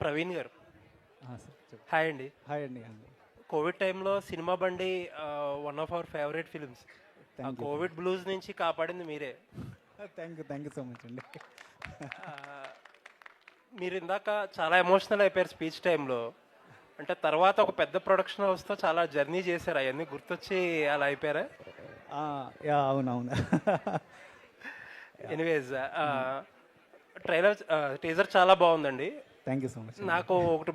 ప్రవీణ్ గారు. సార్ చెప్పు. హాయ్ అండి. హాయ్ అండి. కోవిడ్ టైంలో సినిమా బండి one of our favourite films. ఆ థ్యాంక్ యూ. కోవిడ్ బ్లూస్ నుంచి కాపాడింది మీరే. థ్యాంక్ యూ సో మచ్ అండి. ఆ, మీరు ఇందాక చాలా ఎమోషనల్ అయిపోయారు స్పీచ్ టైంలో. అంటే తర్వాత ఒక పెద్ద ప్రొడక్షన్ హౌస్తో చాలా జర్నీ చేశారు, అవన్నీ గుర్తొచ్చి అలా అయిపోయారా? యా అవునవును. ఎనీవేస్, ట్రైలర్ టీజర్ చాలా బాగుందండి. Thank you so much. నాకు ఒకటి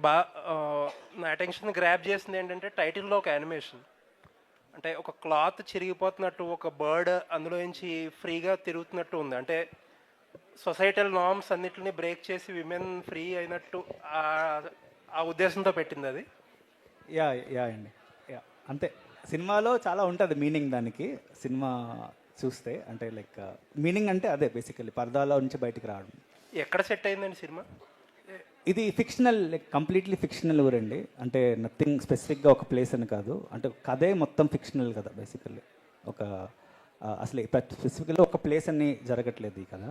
నా అటెన్షన్ గ్రాప్ చేసింది ఏంటంటే టైటిల్లో ఒక యానిమేషన్. అంటే ఒక క్లాత్ చిరిగిపోతున్నట్టు, ఒక బర్డ్ అందులో నుంచి ఫ్రీగా తిరుగుతున్నట్టు ఉంది. అంటే సొసైటల్ నార్మ్స్ అన్నిటిని బ్రేక్ చేసి విమెన్ ఫ్రీ అయినట్టు ఆ ఉద్దేశంతో పెట్టింది అది. యా యా అండి. యా అంతే, సినిమాలో చాలా ఉంటుంది మీనింగ్ దానికి. సినిమా చూస్తే అంటే లైక్ మీనింగ్ అంటే అదే బేసికలీ పరదాలో నుంచి బయటికి రావడం. ఎక్కడ సెట్ అయిందండి సినిమా? ఇది ఫిక్షనల్, లైక్ కంప్లీట్లీ ఫిక్షనల్ ఊరండి. అంటే నథింగ్ స్పెసిఫిక్గా ఒక ప్లేస్ అని కాదు, అంటే కథే మొత్తం ఫిక్షనల్ కదా బేసికల్లీ. ఒక అసలు స్పెసిఫిక్గా ఒక ప్లేస్ అని జరగట్లేదు ఈ కథ.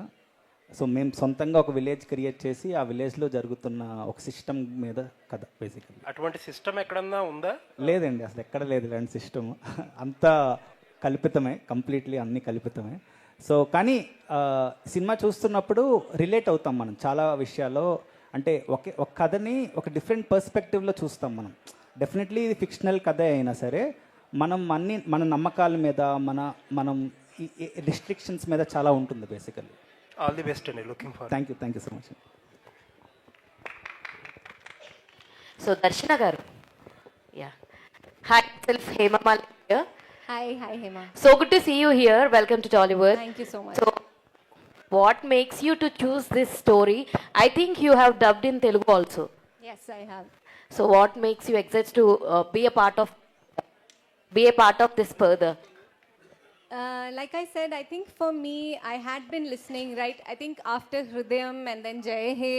సో మేము సొంతంగా ఒక విలేజ్ క్రియేట్ చేసి ఆ విలేజ్లో జరుగుతున్న ఒక సిస్టమ్ మీద కథ బేసికల్లీ. అటువంటి సిస్టమ్ ఎక్కడన్నా ఉందా? లేదండి, అసలు ఎక్కడ లేదు ఇలాంటి సిస్టమ్. అంతా కల్పితమే, కంప్లీట్లీ అన్నీ కల్పితమే. సో కానీ సినిమా చూస్తున్నప్పుడు రిలేట్ అవుతాం మనం చాలా విషయాల్లో. అంటే ఒక కథని ఒక డిఫరెంట్ పర్స్పెక్టివ్లో చూస్తాం మనం. డెఫినెట్లీ ఇది ఫిక్షనల్ కథే అయినా సరే మన నమ్మకాల మీద మనం రిస్ట్రిక్షన్స్ మీద చాలా ఉంటుంది బేసికల్లీ. ఆల్ ది బెస్ట్ అండి. Looking for. Thank you so much. So Darshana గారు, యా, హాయ్ సెల్ఫ్ హేమమాల్ here. Hi Hema. So good to see you here. Welcome to Tollywood. Thank you so much. So what makes you to choose this story? I think you have dubbed in Telugu also. Yes, I have. So what makes you excited to be a part of this further? Like I said, I think for me, I had been listening, right? I think after Hrudayam and then Jai He,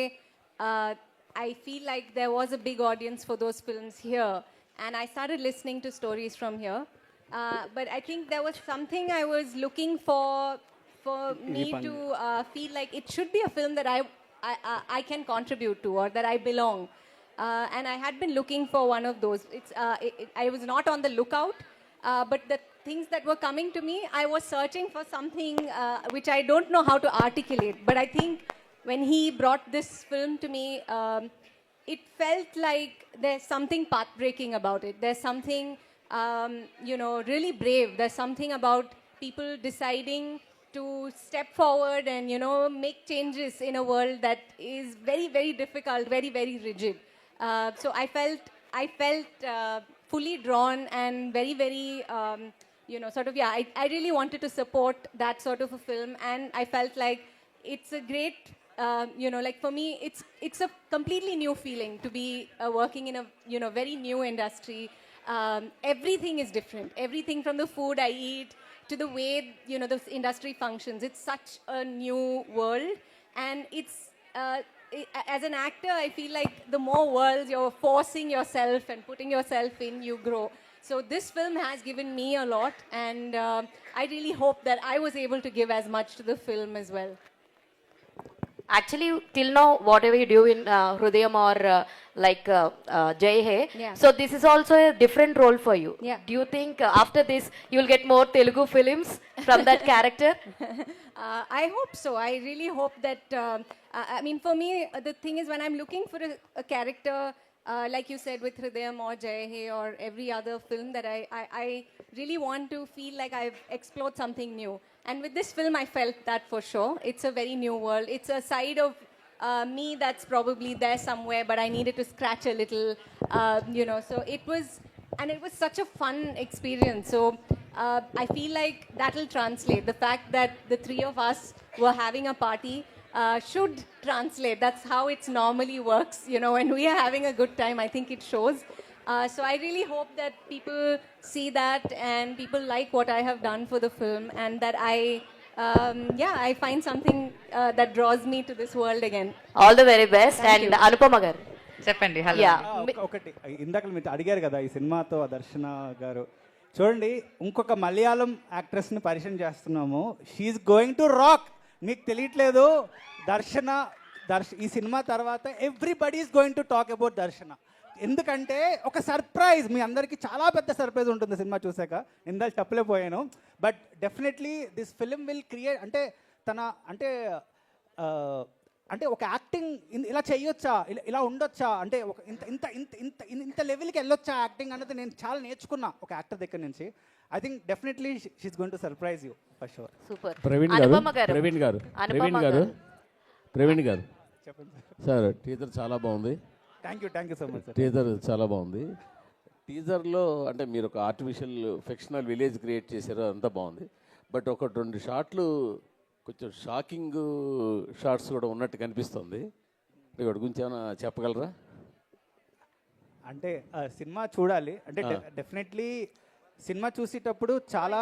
I feel like there was a big audience for those films here. And I started listening to stories from here. But I think there was something I was looking for me to feel like it should be a film that I can contribute to or that I belong. And I had been looking for one of those. I was not on the lookout, but the things that were coming to me, I was searching for something which I don't know how to articulate. But I think when he brought this film to me, it felt like there's something path-breaking about it. There's something really brave. There's something about people deciding to step forward and, make changes in a world that is very, very difficult, very, very rigid. So I felt fully drawn and very, very, I really wanted to support that sort of a film. And I felt like it's a great, like for me, it's a completely new feeling to be working in a, very new industry. Everything is different. Everything from the food I eat to the way, the industry functions. It's such a new world. And it's, as an actor, I feel like the more worlds you're forcing yourself and putting yourself in, you grow. So this film has given me a lot. And I really hope that I was able to give as much to the film as well. Actually, till now, whatever you do in Hrudayam or Jai He, Yeah. so this is also a different role for you. Yeah. Do you think after this you'll get more Telugu films from that character? I hope so. I really hope that, I mean, for me, the thing is when I'm looking for a character, like you said, with Hrudayam or Jai He or every other film that I really want to feel like I've explored something new. And with this film, I felt that for sure. It's a very new world. It's a side of me that's probably there somewhere, but I needed to scratch a little, So it was such a fun experience. So I feel like that'll translate. The fact that the three of us were having a party should translate. That's how it normally works. When we are having a good time, I think it shows. So I really hope that people see that and people like what I have done for the film and that I find something that draws me to this world again. All the very best. Thank And you. Anupama garu. చెప్పండి. Hello. Yeah. ఒకటి ఇందాక మీరు అడిగారు కదా ఈ సినిమాతో దర్శన గారు, చూడండి ఇంకొక మలయాళం యాక్ట్రెస్ని పరిచయం చేస్తున్నాము. She's going to rock. మీకు తెలియట్లేదు, దర్శన ఈ సినిమా తర్వాత everybody is going to talk about Darshana. ఎందుకంటే ఒక సర్ప్రైజ్, మీ అందరికీ చాలా పెద్ద సర్ప్రైజ్ ఉంటుంది సినిమా చూసాక. ఇందాక చెప్పలేకపోయాను, but definitely this film will create, అంటే తన అంటే అంటే ఒక యాక్టింగ్ ఇలా చేయొచ్చా, ఇలా ఉండొచ్చా, అంటే ఒక ఇంత ఇంత ఇంత ఇంత ఇంత లెవెల్కి వెళ్ళొచ్చా యాక్టింగ్ అన్నది నేను చాలా నేర్చుకున్నా ఒక యాక్టర్ దగ్గర నుంచి. I think definitely she's going to surprise you for sure. Super. Praveen garu చెప్పండి సార్, టీజర్ చాలా బాగుంది. Thank you so much sir. Teaser చాలా బాగుంది. టీజర్లో అంటే మీరు ఒక ఆర్టిఫిషియల్ ఫిక్షనల్ విలేజ్ క్రియేట్ చేశారు, అంతా బాగుంది. బట్ ఒక 2 షాట్లు కొంచెం షాకింగ్ షార్ట్స్ కూడా ఉన్నట్టు కనిపిస్తుంది. వాటి గురించి ఏమైనా చెప్పగలరా? అంటే సినిమా చూడాలి, అంటే డెఫినెట్లీ సినిమా చూసేటప్పుడు చాలా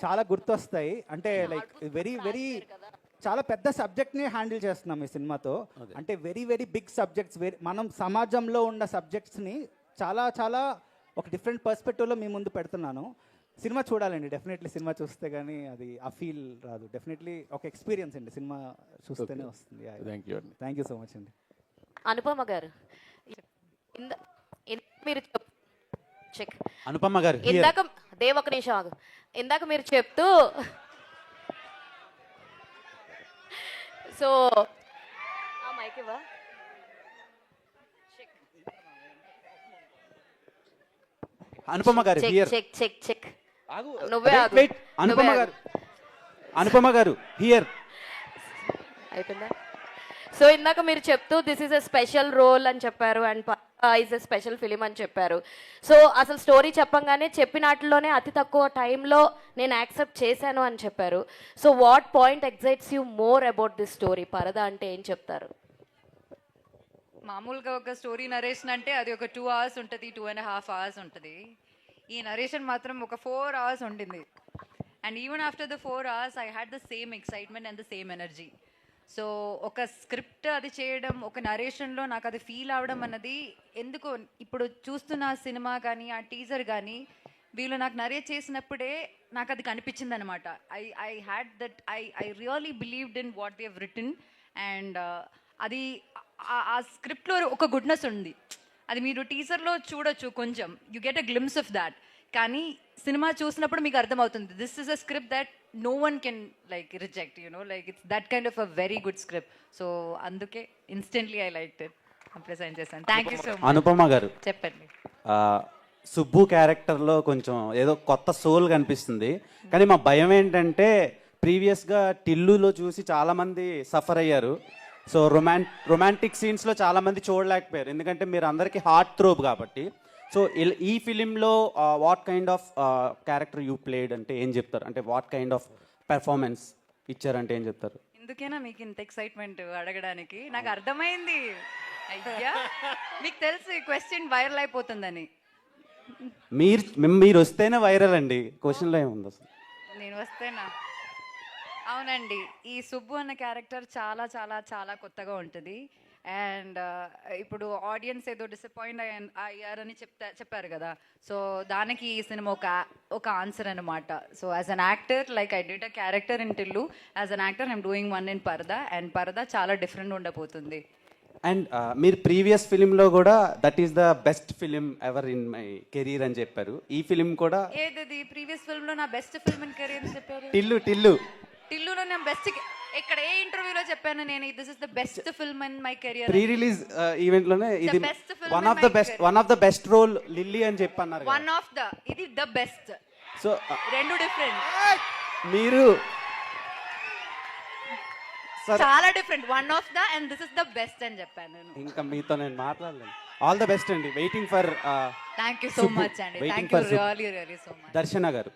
చాలా గుర్తొస్తాయి. అంటే లైక్ వెరీ వెరీ చాలా పెద్ద సబ్జెక్ట్ని హ్యాండిల్ చేస్తున్నాం ఈ సినిమాతో. అంటే వెరీ వెరీ బిగ్ సబ్జెక్ట్స్, మనం సమాజంలో ఉన్న సబ్జెక్ట్స్ని చాలా చాలా ఒక డిఫరెంట్ పర్స్పెక్టివ్లో మీ ముందు పెడుతున్నాను. సినిమా చూడాలండి, డెఫినెట్లీ సినిమా చూస్తే కానీ అది ఆ ఫీల్ రాదు. డెఫినెట్లీ ఒక ఎక్స్పీరియన్స్ అండి, సినిమా చూస్తేనే వస్తుంది. థ్యాంక్ యూ సో మచ్ అండి. అనుపమ గారు, మీరు చెక్. అనుపమ గారు ఇందాక దేవ్ ఒక నిమిషం ఆగు. ఇందాక మీరు చెప్తూ సో మైక్ ఇవ్వ. అనుపమ గారు హియర్. Check check check. నువ్వే ఆగు. వెయిట్ అనుపమ గారు హియర్. అయిపోయిందా? సో ఇందాక మీరు చెప్తూ this is a special role అని చెప్పారు, and is a special film అని చెప్పారు. సో అసలు స్టోరీ చెప్పంగానే చెప్పినట్లోనే అతి తక్కువ టైంలో నేను యాక్సెప్ట్ చేశాను అని చెప్పారు. So what point excites you more about this story? Paradha అంటే ఏం చెప్తారు? మామూలుగా ఒక స్టోరీ నరేషన్ అంటే అది ఒక 2 hours ఉంటుంది, 2.5 hours ఉంటుంది. ఈ నరేషన్ మాత్రం ఒక 4 hours ఉండింది. And even after the 4 hours I had the same excitement and the same energy. So ఒక స్క్రిప్ట్ అది చేయడం, ఒక నరేషన్లో నాకు అది ఫీల్ అవడం అన్నది ఎందుకో ఇప్పుడు చూస్తున్న సినిమా కానీ ఆ టీజర్ కానీ వీళ్ళు నాకు నరేట్ చేసినప్పుడే నాకు అది కనిపించింది అనమాట. I had that I really believed in what they have written. And అది ఆ స్క్రిప్ట్లో ఒక గుడ్నెస్ ఉంది. అది మీరు టీజర్లో చూడొచ్చు, కొంచెం you get a glimpse of that. కానీ సినిమా చూసినప్పుడు మీకు అర్థమవుతుంది this is a script that no one can like reject, you know, like it's that kind of a very good script. So అందుకే instantly I liked it. present చేశాను. Thank you so much. Anupama గారు చెప్పండి. సుబ్బు క్యారెక్టర్లో కొంచెం ఏదో కొత్త soul కనిపిస్తుంది. కానీ మా భయం ఏంటంటే ప్రీవియస్గా టిల్లులో చూసి చాలామంది సఫర్ అయ్యారు. సో రొమాంటిక్ సీన్స్లో చాలామంది చూడలేకపోయారు, ఎందుకంటే మీరు అందరికీ హార్ట్ థ్రోబ్ కాబట్టి. సో ఈ ఫిలింలో what kind of character you played అంటే ఏం చెప్తారు? అంటే వాట్ కైండ్ ఆఫ్ పెర్ఫార్మెన్స్ ఇచ్చారంటే ఏం చెప్తారు? ఎందుకైనా మీకు ఇంత ఎక్సైట్మెంట్ అడగడానికి? నాకు అర్థమైంది. అయ్యా, మీకు తెలుసు ఈ క్వశ్చన్ వైరల్ అయిపోతుందని. మీరు వస్తేనే వైరల్ అండి, క్వశ్చన్లో ఏముంది అసలు? నేను వస్తేనా? అవునండి, ఈ సుబ్బు అన్న క్యారెక్టర్ చాలా చాలా చాలా కొత్తగా ఉంటుంది. అండ్ ఇప్పుడు ఆడియన్స్ ఏదో డిసప్పాయింట్ అయ్యారని చెప్పారు కదా, సో దానికి ఈ సినిమా ఒక ఆన్సర్ అనమాట. So as an actor like I did a character in Tillu, as an actor I'm doing one in పరదా, అండ్ పరదా చాలా డిఫరెంట్ ఉండబోతుంది. అండ్ మీరు ప్రీవియస్ ఫిలింలో కూడా that is the best film ever in my career అని చెప్పారు. ఈ ఫిలిం కూడా ఏది ప్రీవియస్ ఫిల్మ్లో నా బెస్ట్ ఫిల్మ్ ఇన్ కెరీర్ అని చెప్పారు? టిల్లులో నేను బెస్ట్, ఇక్కడ ఏ ఇంటర్వ్యూలో చెప్పాను నేను this is the best film in my career? Pre release event లోనే ఇది one of the best role లిల్లీ అని చెప్పన్నారు. వన్ ఆఫ్ ద, ఇది ద బెస్ట్. సో రెండు డిఫరెంట్, మీరు చాలా different. One of the and this is the best అని చెప్పాను నేను. ఇంకా మీతో నేను మాట్లాడలేను. ఆల్ ద బెస్ట్ అండి. Waiting for thank you so much అండి. Thank you really so much. Darshana గారు,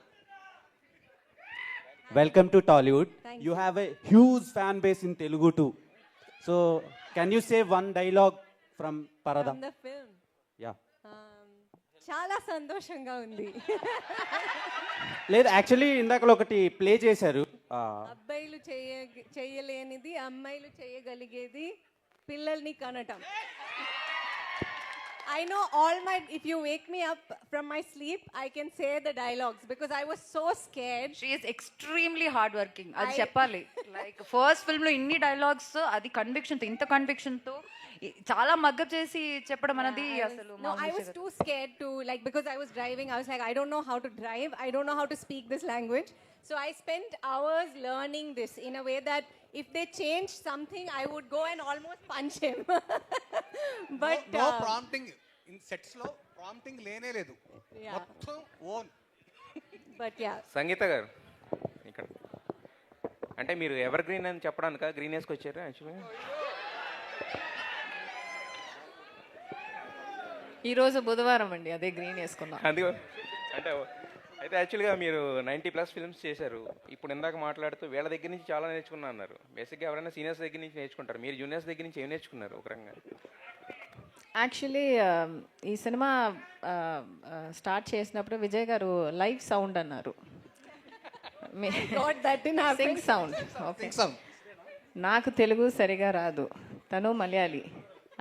welcome to Tollywood. You have a huge fan base in Telugu too. So can you say one dialogue from Parada? From the film. Yeah. చాలా సంతోషంగా ఉంది. లేదు, actually ఇందాకలో ఒకటి play చేశారు. అబ్బాయిలు చేయలేనిది అమ్మాయిలు చేయగలిగేది పిల్లల్ని కనటం. I know all my, if you wake me up from my sleep, I can say the dialogues because I was so scared. She is extremely hard working, అది I- చెప్పాలి. లైక్ ఫస్ట్ ఫిల్మ్ లో ఇన్ని dialogues, అది conviction తో, ఇంత conviction తో చాలా మగ్గప్ చేసి చెప్పడం అనేది అసలు No, I was too scared to, like, because I was driving, I was like, I don't know how to drive, I don't know how to speak this language. So I spent hours learning this in a way that if they changed something, I would go and almost punch him. But no prompting in sets లో prompting లేనే లేదు, Yeah. మొత్తం own. but yeah, సంగీత గారు ఇక్కడ అంటే మీరు ever green అని చెప్పడానిక green వేసుకొచ్చారు యాక్చువల్గా? ఈరోజు బుధవారం అండి, అదే గ్రీన్ వేసుకున్నాం. అందుకో అంటే అయితే యాక్చువల్గా మీరు 90+ ఫిల్మ్స్ చేశారు. ఇప్పుడు ఇందాక మాట్లాడుతూ వీళ్ళ దగ్గర నుంచి చాలా నేర్చుకున్నా అన్నారు. బేసిక్గా ఎవరైనా సీనియర్స్ దగ్గర నుంచి నేర్చుకుంటారు, మీరు జూనియర్స్ దగ్గర నుంచి ఏం నేర్చుకున్నారు ఒక రకంగా? యాక్చువల్లీ ఈ సినిమా స్టార్ట్ చేసినప్పుడు విజయ్ గారు లైవ్ సౌండ్ అన్నారు. God, that didn't happen. Singh sound. Okay, Sound. నాకు తెలుగు సరిగా రాదు, తను మలయాళీ,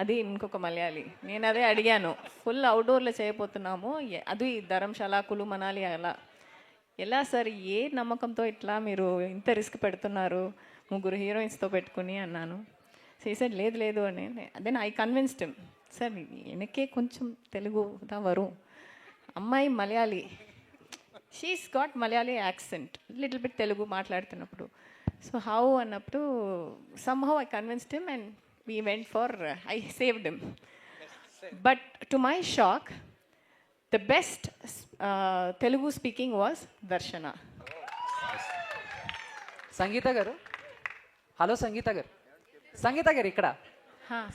అది ఇంకొక మలయాళీ. నేను అదే అడిగాను, ఫుల్ అవుట్డోర్లో చేయబోతున్నాము, అది ధర్మశాల, కులు, మనాలి, అలా ఎలా సార్, ఏ నమ్మకంతో ఇట్లా మీరు ఇంత రిస్క్ పెడుతున్నారు 3 హీరోయిన్స్తో పెట్టుకుని అన్నాను. సీసెడ్ లేదు లేదు అని. Then I convinced him, sir వెనకే కొంచెం తెలుగు దా వரும், అమ్మాయి Malayali, she's got Malayali accent, little bit Telugu మాట్లాడుతున్నప్పుడు. సో హౌ అన్నప్పుడు somehow I convinced him and we went for, I saved him. But to my shock, the best Telugu speaking was Darshana. సంగీత గారు, hello సంగీత గారు, సంగీత గారు ఇక్కడ.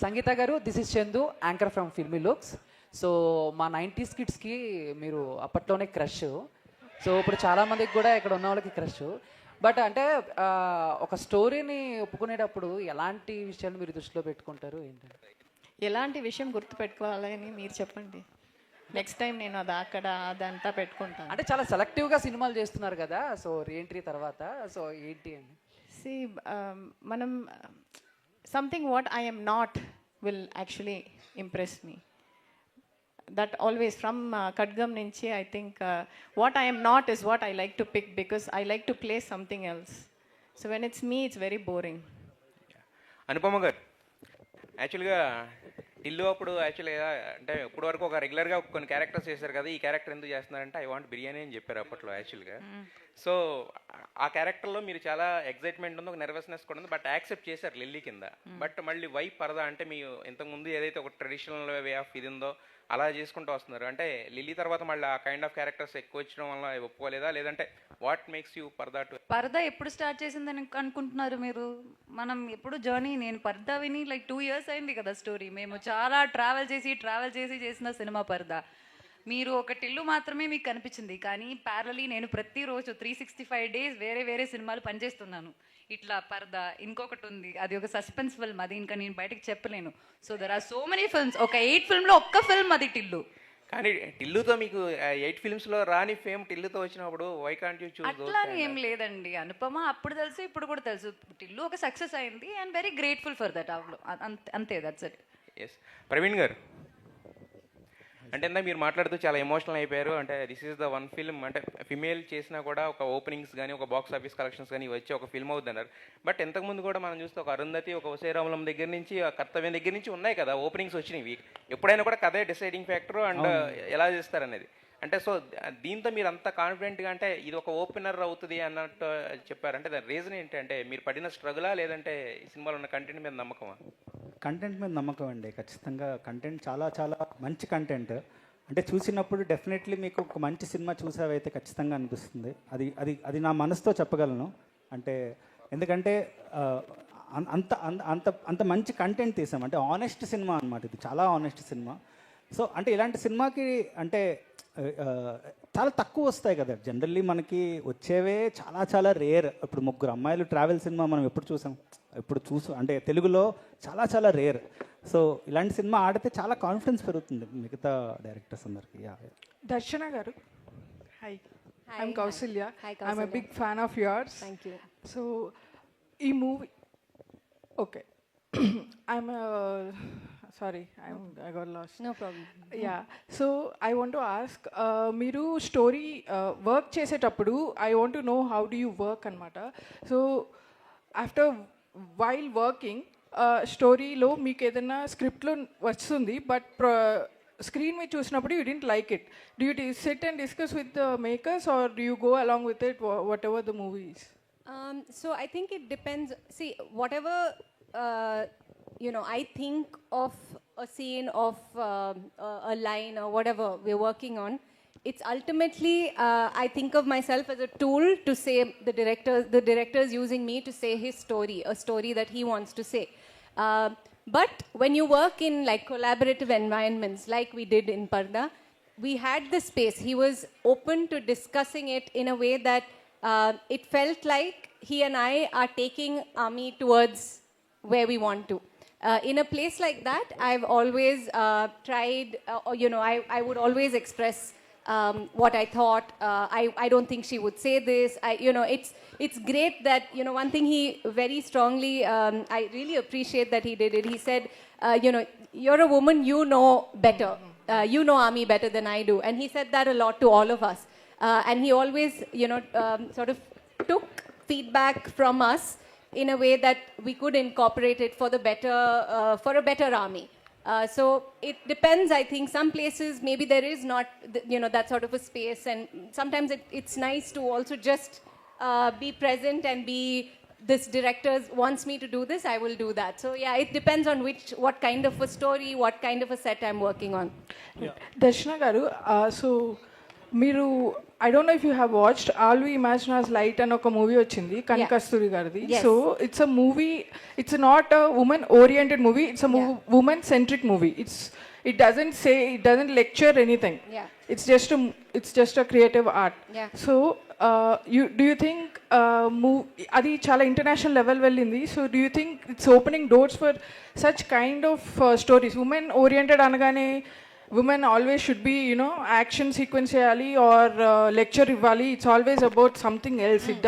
సంగీత గారు, this is Chandu, anchor from filmy looks. So మా 90s కిడ్స్కి మీరు అప్పట్లోనే క్రష్. సో ఇప్పుడు చాలామందికి కూడా ఇక్కడ ఉన్న వాళ్ళకి క్రష్. బట్ అంటే ఒక స్టోరీని ఒప్పుకునేటప్పుడు ఎలాంటి విషయాలు మీరు దృష్టిలో పెట్టుకుంటారు ఏంటంటే? ఎలాంటి విషయం గుర్తుపెట్టుకోవాలని మీరు చెప్పండి, నెక్స్ట్ టైం నేను అది అక్కడ అదంతా పెట్టుకుంటాను. అంటే చాలా సెలెక్టివ్గా సినిమాలు చేస్తున్నారు కదా, సో రీఎంట్రీ తర్వాత, సో ఏంటి అని? See, మనం something what I am not will actually impress me. That always from Kadgam nunchi, I think what I am not is what I like to pick because I like to play something else. So when it's me, it's very boring. Anupama గారు, యాక్చువల్గా టిల్లు అప్పుడు యాక్చువల్గా అంటే ఇప్పుడు వరకు ఒక రెగ్యులర్గా కొన్ని క్యారెక్టర్స్ చేశారు కదా, ఈ క్యారెక్టర్ ఎందుకు చేస్తున్నారంటే ఐ వాంట్ బిర్యానీ అని చెప్పారు అప్పట్లో యాక్చువల్గా. సో ఆ క్యారెక్టర్లో మీరు చాలా ఎగ్జైట్మెంట్ ఉంది, ఒక నెర్వస్నెస్ కూడా ఉంది, బట్ యాక్సెప్ట్ చేశారు లిల్లీ కింద. బట్ మళ్ళీ వై పరదా అంటే మీ ఇంతకుముందు ఏదైతే ఒక ట్రెడిషనల్ వే ఆఫ్ ఇది ఉందో అలా చేసుకుంటూ వస్తున్నారు. అంటే లిల్లీ తర్వాత మళ్ళీ ఆ కైండ్ ఆఫ్ క్యారెక్టర్స్ ఎక్కువ వచ్చడం వల్ల ఒప్పుకోలేదా, లేదంటే వాట్ మేక్స్ యూ పరదా టు? పరదా ఎప్పుడు స్టార్ట్ చేసిందని అనుకుంటున్నారు మీరు? మనం ఎప్పుడు జర్నీ, నేను పరదా విని లైక్ 2 years అయింది కదా స్టోరీ. మేము చాలా ట్రావెల్ చేసి చేసిన సినిమా పరదా. మీరు ఒక టిల్లు మాత్రమే మీకు కనిపించింది, కానీ ప్యారలీ నేను ప్రతిరోజు 365 days వేరే వేరే సినిమాలు పనిచేస్తున్నాను. ఇట్లా పరదా, ఇంకొకటి ఉంది, అది ఒక సస్పెన్స్ ఫిల్మ్, అది ఇంకా నేను బయటకు చెప్పలేను. So there are so many films, ఒక 8 films లో ఒక్క ఫిల్మ్ అది టిల్లు. కానీ టిల్లుతో మీకు 8 filmsలో రాని ఫేమ్ టిల్లుతో వచ్చినప్పుడు వై కాంట్ యూ చూస్? అట్లా ఏం లేదండి, అనుపమ అప్పుడు తెలుసు, ఇప్పుడు కూడా తెలుసు. టిల్లు ఒక సక్సెస్ అయింది and very grateful for that. అంతే, దట్స్ ఇట్. ఎస్. ప్రవీణ్ గారు, అంటే ఇందాక మీరు మాట్లాడుతూ చాలా ఎమోషనల్ అయిపోయారు. అంటే this is the one film, అంటే ఫిమేల్ చేసినా కూడా ఒక ఓపెనింగ్స్ కానీ ఒక బాక్స్ ఆఫీస్ కలెక్షన్స్ కానీ వచ్చి ఒక ఫిల్మ్ అవుతుంది అన్నారు. బట్ ఇంతకుముందు కూడా మనం చూస్తే ఒక అరుంధతి, ఒక వసైరామలం దగ్గర నుంచి, ఆ కర్తవ్యం దగ్గర నుంచి ఉన్నాయి కదా ఓపెనింగ్స్ వచ్చినాయి. ఎప్పుడైనా కూడా కథే డిసైడింగ్ ఫ్యాక్టర్ అండ్ ఎలా చేస్తారనేది. అంటే సో దీంతో మీరు అంత కాన్ఫిడెంట్గా అంటే ఇది ఒక ఓపెనర్ అవుతుంది అన్నట్టు చెప్పారు. అంటే దాని రీజన్ ఏంటి? అంటే మీరు పడిన స్ట్రగులా, లేదంటే ఈ సినిమాలో ఉన్న కంటెంట్ మీద నమ్మకమా? కంటెంట్ మీద నమ్మకం అండి, ఖచ్చితంగా. కంటెంట్ చాలా చాలా మంచి కంటెంట్. అంటే చూసినప్పుడు డెఫినెట్లీ మీకు ఒక మంచి సినిమా చూసావైతే ఖచ్చితంగా అనిపిస్తుంది. అది అది అది నా మనసుతో చెప్పగలను. అంటే ఎందుకంటే అంత అంత అంత మంచి కంటెంట్ తీసాం. అంటే ఆనెస్ట్ సినిమా అనమాట, ఇది చాలా ఆనెస్ట్ సినిమా. సో అంటే ఇలాంటి సినిమాకి అంటే చాలా తక్కువ వస్తాయి కదా జనరల్లీ, మనకి వచ్చేవే చాలా చాలా రేర్. ఇప్పుడు 3 అమ్మాయిలు ట్రావెల్ సినిమా మనం ఎప్పుడు చూసాం? అంటే తెలుగులో చాలా చాలా రేర్. సో ఇలాంటి సినిమా ఆడితే చాలా కాన్ఫిడెన్స్ పెరుగుతుంది మిగతా డైరెక్టర్స్ అందరికి. దర్శన గారు, hi, I'm Kausalya. Hi, I'm a big fan of yours. thank you. So ఈ movie, okay, I'm sorry, I got lost. No problem. Yeah, so I want to ask, మీరు story work చేసేటప్పుడు I want to know how do you work అనమాట. So after while working స్టోరీలో మీకు ఏదైనా స్క్రిప్ట్లో వస్తుంది but screen మీద చూసినప్పుడు you didn't like it. Do you SIT and discuss with the makers or do you go along with it what ever the movies? So I think it depends. See, whatever I think of a scene, of a line or whatever we're working on. It's ultimately I think of myself as a tool to say the director is using me to say his story, a story that he wants to say. But when you work in like collaborative environments, like we did in Parda, we had the space. He was open to discussing it in a way that it felt like he and I are taking Ami towards where we want to. In a place like that, I've always tried, I would always express what I thought. I don't think she would say this. It's great that, one thing he very strongly, I really appreciate that he did it. He said, you're a woman, you know better. You know Ami better than I do. And he said that a lot to all of us. And he always, sort of took feedback from us in a way that we could incorporate it for a better Ami. So it depends. I think some places maybe there is not, that sort of a space, and sometimes it's nice to also just be present and be. This director wants me to do this, I will do that. So yeah, it depends on what kind of a story, what kind of a set I'm working on. దర్శన garu, so మీరు I don't know if you have watched all we imagine as light అని ఒక movie వచ్చింది కనకస్తూరి గారిది. So it's a movie, it's not a women oriented movie, it's a women centric movie. It doesn't lecture anything. It's just a creative art. So do you think adi chala international level vellindi? So do you think it's opening doors for such kind of stories? Women oriented anagane women always should be, action sequence cheyali or lecture ivvali. It's always about something else. It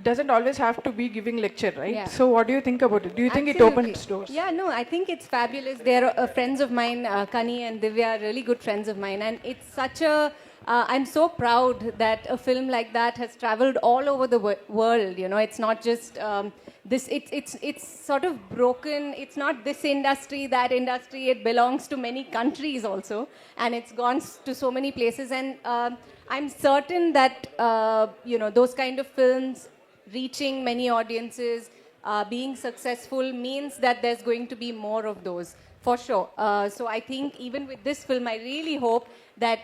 doesn't always have to be giving lecture, right? So what do you think about it? Do you think it opens doors? Yeah, no, I think it's fabulous. They're friends of mine, Kani and Divya are really good friends of mine, and it's such a I'm so proud that a film like that has traveled all over the world. It's not just this. It's sort of broken. It's not this industry, that industry. It belongs to many countries also, and it's gone to so many places. And I'm certain that those kind of films reaching many audiences, being successful, means that there's going to be more of those, for sure. So I think even with this film, I really hope that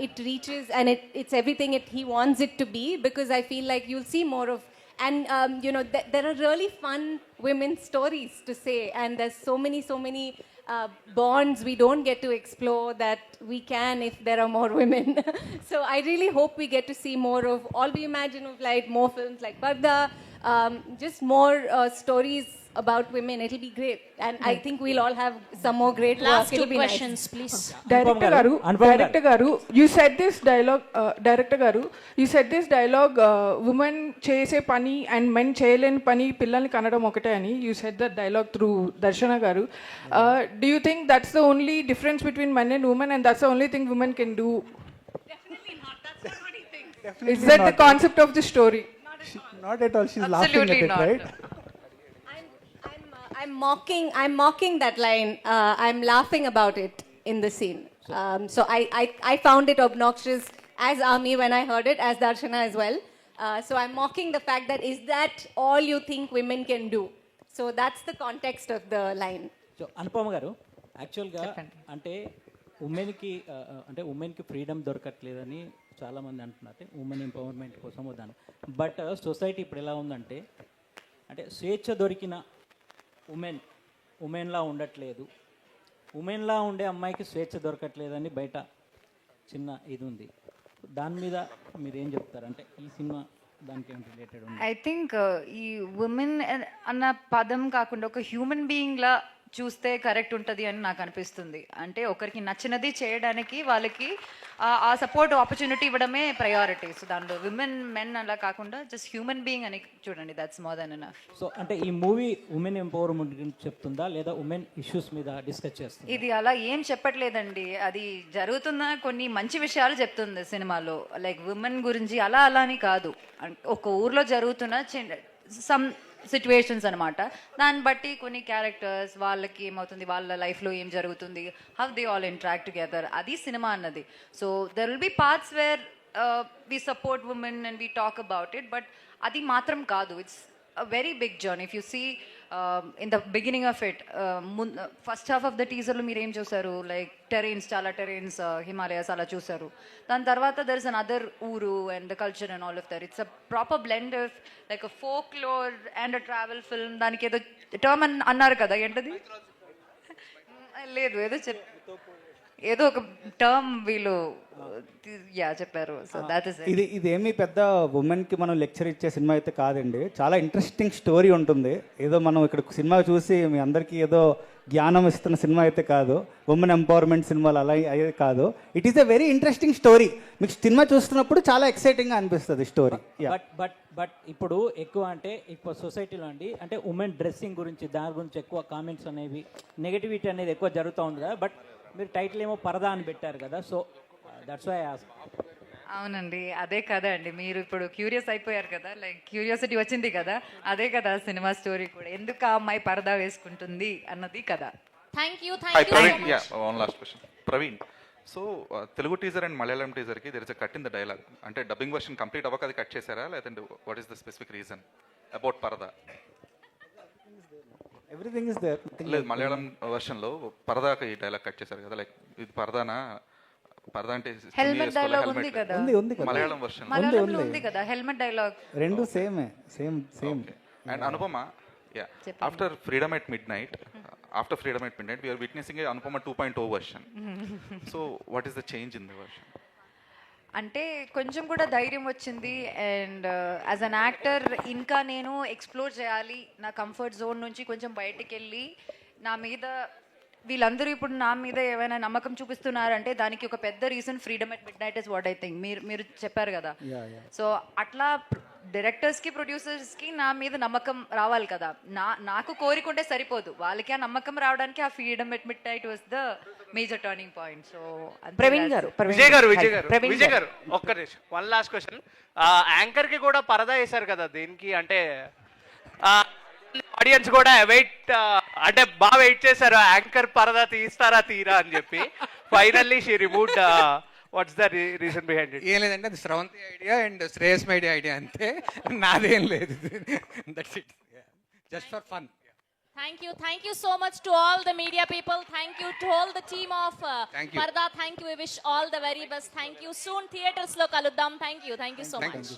it reaches and it's everything he wants it to be, because I feel like you'll see more of, and there are really fun women stories to say, and there's so many bonds we don't get to explore that we can if there are more women. So I really hope we get to see more of All We Imagine of Light, more films like Parda, just more stories about women. It'll be great, and I think we'll all have some more great Last work. It'll two be questions, nice. please. Director garu, you said this dialogue, director garu, you said this dialogue, women chese pani and men cheyaleni pani pillalni kanadam okate ani. You said that dialogue through Darshana garu. Do you think that's the only difference between men and women, and that's the only thing women can do? Definitely not. That's not what he thinks. Is that the concept of the story? Not at all. She's laughing at it, right? I'm mocking that line. I'm laughing about it in the scene. So I found it obnoxious as Ami when I heard it, as Darshana as well. So I'm mocking the fact that, is that all you think women can do? So that's the context of the line. So Anupama గారు, యాక్చువల్గా అంటే ఉమెన్కి freedom దొరకట్లేదని చాలామంది అంటున్నారు, women empowerment కోసం వద్దాను. But society ఇప్పుడు ఎలా ఉందంటే, అంటే స్వేచ్ఛ దొరికిన ఉమెన్లా ఉండట్లేదు, ఉమెన్లా ఉండే అమ్మాయికి స్వేచ్ఛ దొరకట్లేదని బయట చిన్న ఇది ఉంది. దాని మీద మీరు ఏం చెప్తారు? అంటే ఈ సినిమా దానికి ఏం రిలేటెడ్ ఉంది? ఐ థింక్ ఈ ఉమెన్ అన్న పదం కాకుండా ఒక హ్యూమన్ బీయింగ్లా చూస్తే కరెక్ట్ ఉంటుంది అని నాకు అనిపిస్తుంది. అంటే ఒకరికి నచ్చినది చేయడానికి వాళ్ళకి ఆ సపోర్ట్ ఆపర్చునిటీ ఇవ్వడమే ప్రయారిటీ. సో దాంట్లో విమెన్ మెన్ అలా కాకుండా జస్ట్ హ్యూమన్ బీయింగ్ అని చూడండి, that's more than enough. So అంటే ఈ మూవీ ఉమెన్ ఎంపవర్మెంట్ గురించి చెప్తుందా లేదా ఉమెన్ ఇష్యూస్ మీద డిస్కస్ చేస్తుందా? ఇది అలా ఏం చెప్పట్లేదండి, అది జరుగుతున్న కొన్ని మంచి విషయాలు చెప్తుంది సినిమాలో. లైక్ విమెన్ గురించి అలా అని కాదు, ఒక ఊర్లో జరుగుతున్న సమ్ సిచ్యువేషన్స్ అనమాట. దాన్ని బట్టి కొన్ని క్యారెక్టర్స్ వాళ్ళకి ఏమవుతుంది, వాళ్ళ లైఫ్లో ఏం జరుగుతుంది, how they all interact together, అది సినిమా అన్నది. So there will be parts where we support women and we talk about it, but అది మాత్రం కాదు. It's a very big journey. If you see in the beginning of it, first half of the teaser lo meer em chusaru, like terrains, chala terrains, Himalayas ala chusaru. Dan tarvata there is another uru and the culture and all of that. It's a proper blend of like a folklore and a travel film. Daniki edo term annaru kada, entadi లేదు ఏదో ఒక term వీళ్ళు చెప్పారు. So that is ఇది ఏమీ పెద్ద ఉమెన్కి మనం లెక్చర్ ఇచ్చే సినిమా అయితే కాదండి. చాలా ఇంట్రెస్టింగ్ స్టోరీ ఉంటుంది. ఏదో మనం ఇక్కడ సినిమా చూసి మీ అందరికీ ఏదో జ్ఞానం ఇస్తున్న సినిమా అయితే కాదు, ఉమెన్ ఎంపవర్మెంట్ సినిమాలు అలా అయ్యేది కాదు. It is a very interesting story. మీకు సినిమా చూస్తున్నప్పుడు చాలా ఎక్సైటింగ్గా అనిపిస్తుంది స్టోరీ. బట్ ఇప్పుడు ఎక్కువ అంటే ఇప్పుడు సొసైటీలో అండి అంటే ఉమెన్ డ్రెస్సింగ్ గురించి దాని గురించి ఎక్కువ కామెంట్స్ అనేవి నెగటివిటీ అనేది ఎక్కువ జరుగుతూ ఉంది కదా. బట్ మీరు టైటిల్ ఏమో పరదా అని పెట్టారు కదా, సో దట్స్ వై ఆస్క్. అవునండి, అదే కదా అండి, మీరు ఇప్పుడు క్యూరియస్ అయిపోయారు కదా, లైక్ క్యూరియాసిటీ వచ్చింది కదా, అదే కదా సినిమా స్టోరీ కూడా. ఎందుకు ఆ అమ్మాయి పరదా వేసుకుంటుంది అన్నది కదా. Thank you. One last question Praveen. So Telugu teaser and Malayalam టీజర్కి there is a cut in the dialogue. అంటే డబ్బింగ్ వర్షన్ కంప్లీట్ అవ్వక అది కట్ చేశారా, లేదంటే what is the specific reason about Paradha? Everything is there. లేదు, మలయాళం వర్షన్లో పరదాకి డైలాగ్ కట్ చేశారు కదా, లైక్ ఇది పరదానా, పరదా అంటే హెల్మెట్ డైలాగ్ ఉంది కదా మలయాళం వర్షన్ ఉంది కదా, హెల్మెట్ డైలాగ్ రెండు same. And Anupama, after freedom at mid night we are witnessing a Anupama 2.0 version. So what is the change in the version? అంటే కొంచెం కూడా ధైర్యం వచ్చింది. అండ్ యాజ్ అన్ యాక్టర్ ఇంకా నేను ఎక్స్ప్లోర్ చేయాలి, నా కంఫర్ట్ జోన్ నుంచి కొంచెం బయటికి వెళ్ళి నా మీద వీళ్ళందరూ ఇప్పుడు నా మీద ఏమైనా నమ్మకం చూపిస్తున్నారంటే దానికి ఒక పెద్ద reason freedom at mid night is what I think. మీరు చెప్పారు కదా, సో అట్లా డైరెక్టర్స్కి ప్రొడ్యూసర్స్కి నా మీద నమ్మకం రావాలి కదా. నాకు కోరికుంటే సరిపోదు, వాళ్ళకి ఆ నమ్మకం రావడానికి ఆ freedom at mid night was the major turning point. So Vijay గారు ఒక్క నిమిషం, వన్ లాస్ట్ క్వశ్చన్. యాంకర్ కి కూడా పరదా వేశారు కదా దీనికి, అంటే ఆడియన్స్ కూడా వెయిట్ అంటే బాగా వెయిట్ చేశారు, యాంకర్ పరదా తీస్తారా తీరా అని చెప్పి. Finally she removed. What's the reason behind it? ఏం లేదంటే అది స్రవంతి ఐడియా అండ్ శ్రేయస్ మైడి ఐడియా అంతే, నాదేం లేదు. That's it, just for fun. Thank you so much to all the media people. Thank you to all the team of Parda. Thank you. We wish all the very best. Thank you. Soon theaters lo kaluddam. Thank you so much.